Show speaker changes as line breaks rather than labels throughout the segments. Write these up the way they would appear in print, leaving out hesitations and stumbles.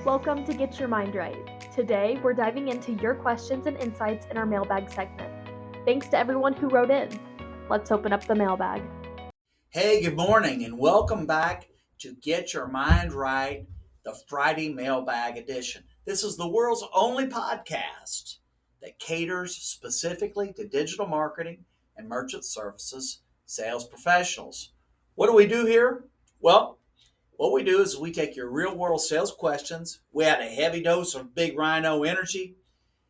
Welcome to Get Your Mind Right. Today, we're diving into your questions and insights in our mailbag segment. Thanks to everyone who wrote in. Let's open up the mailbag.
Hey, good morning, and welcome back to Get Your Mind Right, the Friday Mailbag Edition. This is the world's only podcast that caters specifically to digital marketing and merchant services sales professionals. What do we do here? Well, what we do is we take your real world sales questions, we add a heavy dose of big rhino energy,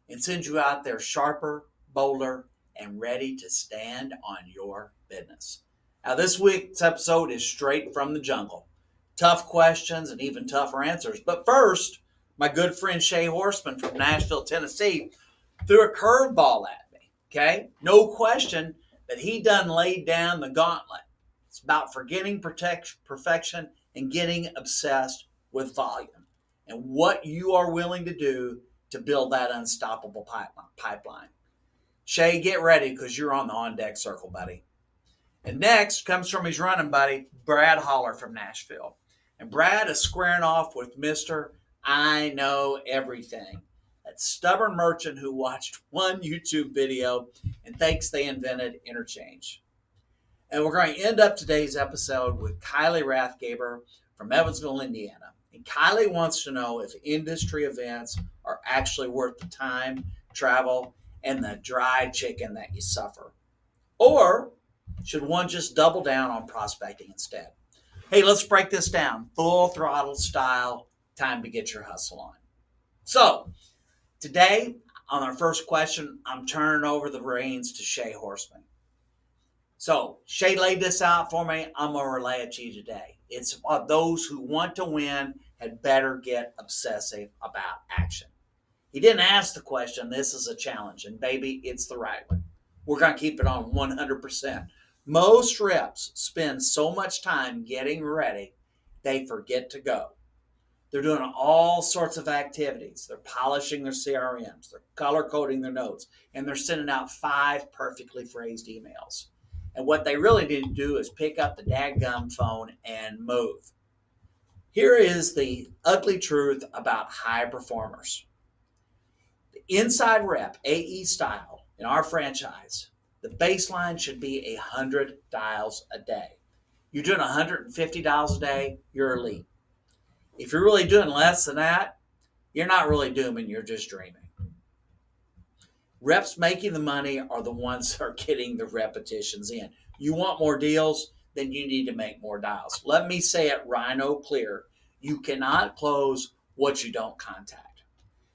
and send you out there sharper, bolder, and ready to stand on your business. Now, this week's episode is straight from the jungle. Tough questions and even tougher answers. But first, my good friend Shay Horseman from Nashville, Tennessee, threw a curveball at me. Okay? No question that he done laid down the gauntlet. It's about forgetting perfection and getting obsessed with volume and what you are willing to do to build that unstoppable pipeline. Shay, get ready because you're on the on-deck circle, buddy. And next comes from his running buddy, Brad Hollar from Nashville. And Brad is squaring off with Mr. I Know Everything, that stubborn merchant who watched one YouTube video and thinks they invented interchange. And we're going to end up today's episode with Kylee Rathgaber from Evansville, Indiana. And Kylee wants to know if industry events are actually worth the time, travel, and the dry chicken that you suffer. Or should one just double down on prospecting instead? Hey, let's break this down. Full throttle style, time to get your hustle on. So, today, on our first question, I'm turning over the reins to Shay Horseman. So, Shay laid this out for me. I'm going to relay it to you today. It's about those who want to win had better get obsessive about action. He didn't ask the question. This is a challenge, and baby, it's the right one. We're going to keep it on 100%. Most reps spend so much time getting ready, they forget to go. They're doing all sorts of activities. They're polishing their CRMs. They're color coding their notes, and they're sending out 5 perfectly phrased emails. And what they really need to do is pick up the dadgum phone and move. Here is the ugly truth about high performers. The inside rep, AE style, in our franchise, the baseline should be 100 dials a day. You're doing 150 dials a day, you're elite. If you're really doing less than that, you're not really dooming, you're just dreaming. Reps making the money are the ones that are getting the repetitions in. You want more deals, then you need to make more dials. Let me say it rhino clear. You cannot close what you don't contact.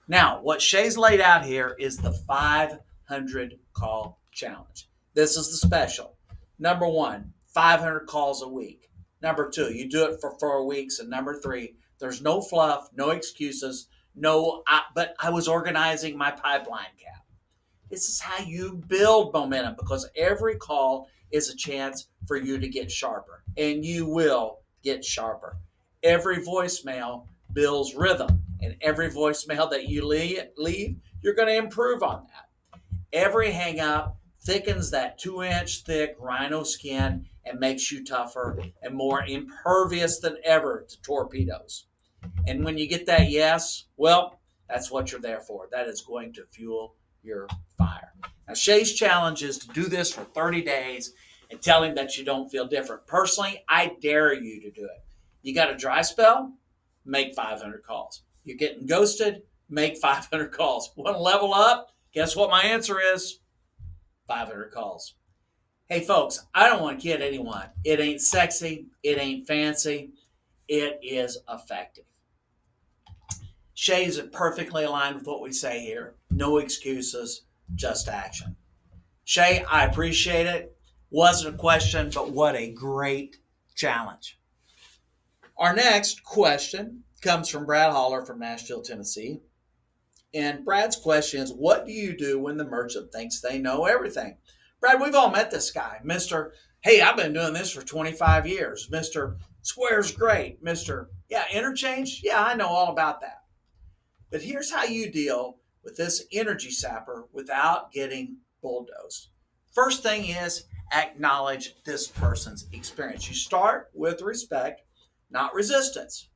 Now, what Shay's laid out here is the 500 call challenge. This is the special. Number 1, 500 calls a week. Number 2, you do it for 4 weeks. And number 3, there's no fluff, no excuses, but I was organizing my pipeline cap. This is how you build momentum because every call is a chance for you to get sharper, and you will get sharper. Every voicemail builds rhythm, and every voicemail that you leave, you're going to improve on that. Every hang up thickens that 2-inch thick rhino skin and makes you tougher and more impervious than ever to torpedoes. And when you get that yes, well, that's what you're there for. That is going to fuel your fire. Now, Shay's challenge is to do this for 30 days and tell him that you don't feel different. Personally, I dare you to do it. You got a dry spell? Make 500 calls. You're getting ghosted? Make 500 calls. Want to level up? Guess what my answer is? 500 calls. Hey, folks, I don't want to kid anyone. It ain't sexy. It ain't fancy. It is effective. Shay's perfectly aligned with what we say here. No excuses, just action. Shay, I appreciate it. Wasn't a question, but what a great challenge. Our next question comes from Brad Hollar from Nashville, Tennessee. And Brad's question is, what do you do when the merchant thinks they know everything? Brad, we've all met this guy. Mr. Hey, I've been doing this for 25 years. Mr. Square's great. Mr. Yeah, interchange? Yeah, I know all about that. But here's how you deal with this energy sapper without getting bulldozed. First thing is acknowledge this person's experience. You start with respect, not resistance.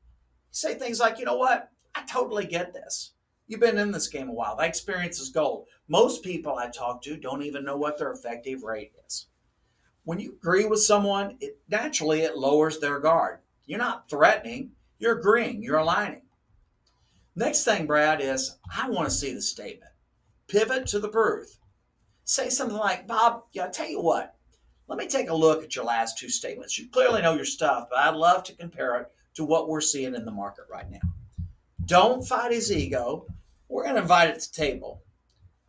You say things like, you know what? I totally get this. You've been in this game a while. That experience is gold. Most people I talk to don't even know what their effective rate is. When you agree with someone, it lowers their guard. You're not threatening, you're agreeing, you're aligning. Next thing, Brad, is I want to see the statement. Pivot to the proof. Say something like, Bob, yeah, I tell you what, let me take a look at your last two statements. You clearly know your stuff, but I'd love to compare it to what we're seeing in the market right now. Don't fight his ego. We're going to invite it to the table.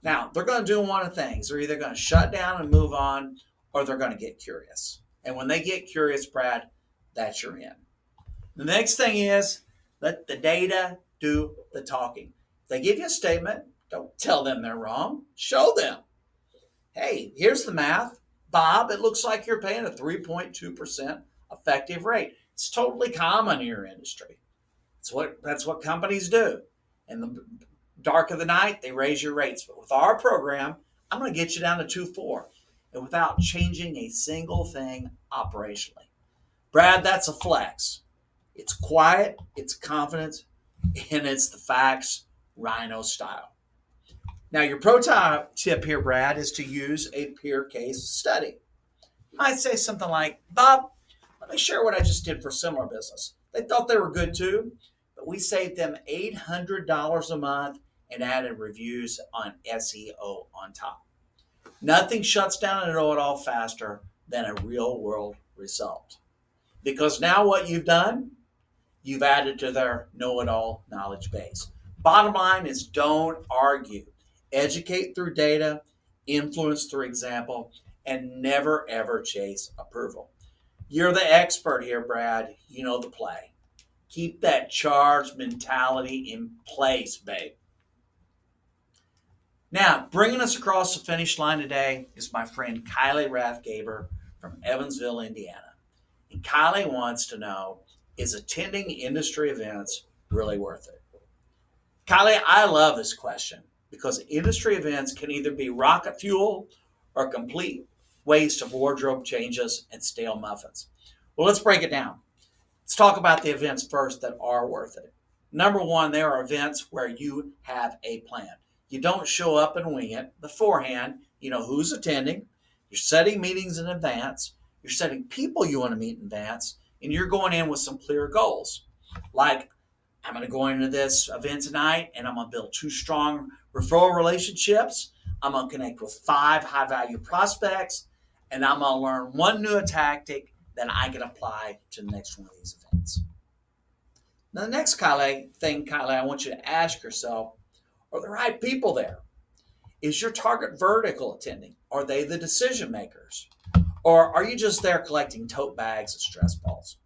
Now, they're going to do one of things. They're either going to shut down and move on, or they're going to get curious. And when they get curious, Brad, that's your in. The next thing is let the data do the talking. If they give you a statement, don't tell them they're wrong. Show them. Hey, here's the math. Bob, it looks like you're paying a 3.2% effective rate. It's totally common in your industry. That's what companies do. In the dark of the night, they raise your rates. But with our program, I'm going to get you down to 2.4, and without changing a single thing operationally. Brad, that's a flex. It's quiet, it's confidence, and it's the facts, Rhino style. Now, your pro tip here, Brad, is to use a peer case study. You might say something like, Bob, let me share what I just did for a similar business. They thought they were good too, but we saved them $800 a month and added reviews on SEO on top. Nothing shuts down a know-it-all faster than a real-world result. Because now what you've done, you've added to their know-it-all knowledge base. Bottom line is don't argue. Educate through data, influence through example, and never ever chase approval. You're the expert here, Brad. You know the play. Keep that charged mentality in place, babe. Now, bringing us across the finish line today is my friend Kylee Rathgaber from Evansville, Indiana. And Kylee wants to know, is attending industry events really worth it? Kylee, I love this question because industry events can either be rocket fuel or a complete waste of wardrobe changes and stale muffins. Well, let's break it down. Let's talk about the events first that are worth it. Number one, there are events where you have a plan. You don't show up and wing it. Beforehand, you know who's attending. You're setting meetings in advance. You're setting people you want to meet in advance. And you're going in with some clear goals. Like, I'm going to go into this event tonight and I'm going to build 2 strong referral relationships. I'm going to connect with 5 high-value prospects. And I'm going to learn 1 new tactic that I can apply to the next one of these events. Now, the next thing, Kylee, I want you to ask yourself, are the right people there? Is your target vertical attending? Are they the decision makers? Or are you just there collecting tote bags and stress balls?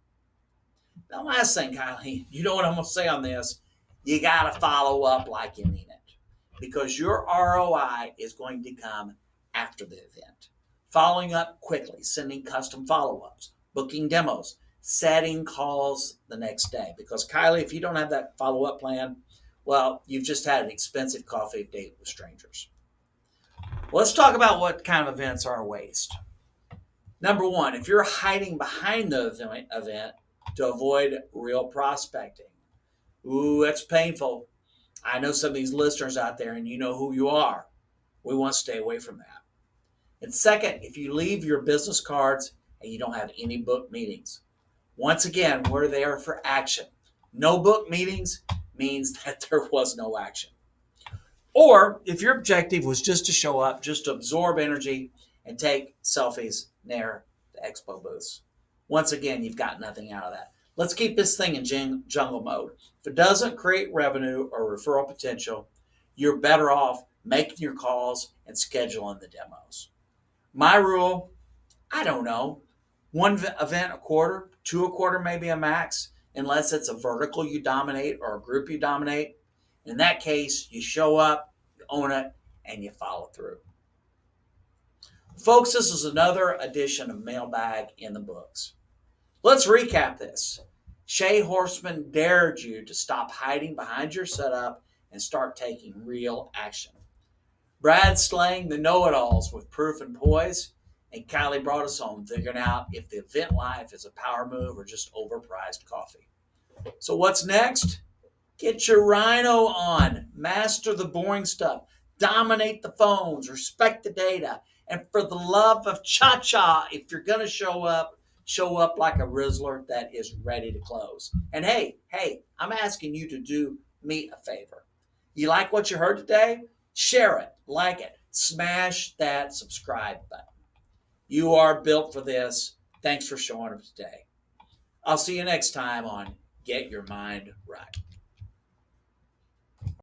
Now, last thing, Kylee, you know what I'm going to say on this? You got to follow up like you mean it, because your ROI is going to come after the event. Following up quickly, sending custom follow-ups, booking demos, setting calls the next day. Because, Kylee, if you don't have that follow-up plan, well, you've just had an expensive coffee date with strangers. Well, let's talk about what kind of events are a waste. Number one, if you're hiding behind the event to avoid real prospecting, ooh, that's painful. I know some of these listeners out there, and you know who you are. We want to stay away from that. And second, if you leave your business cards and you don't have any book meetings, once again, we're there for action. No book meetings means that there was no action. Or if your objective was just to show up, just to absorb energy and take selfies near the expo booths, once again, you've got nothing out of that. Let's keep this thing in jungle mode. If it doesn't create revenue or referral potential, you're better off making your calls and scheduling the demos. My rule, I don't know, 1 event a quarter, 2 a quarter, maybe a max, unless it's a vertical you dominate or a group you dominate. In that case, you show up, you own it, and you follow through. Folks, this is another edition of Mailbag in the books. Let's recap this. Shay Horseman dared you to stop hiding behind your setup and start taking real action. Brad slaying the know-it-alls with proof and poise, and Kylee brought us home figuring out if the event life is a power move or just overpriced coffee. So what's next? Get your rhino on. Master the boring stuff. Dominate the phones. Respect the data. And for the love of cha-cha, if you're going to show up like a Rizzler that is ready to close. And hey, I'm asking you to do me a favor. You like what you heard today? Share it, like it, smash that subscribe button. You are built for this. Thanks for showing up today. I'll see you next time on Get Your Mind Right.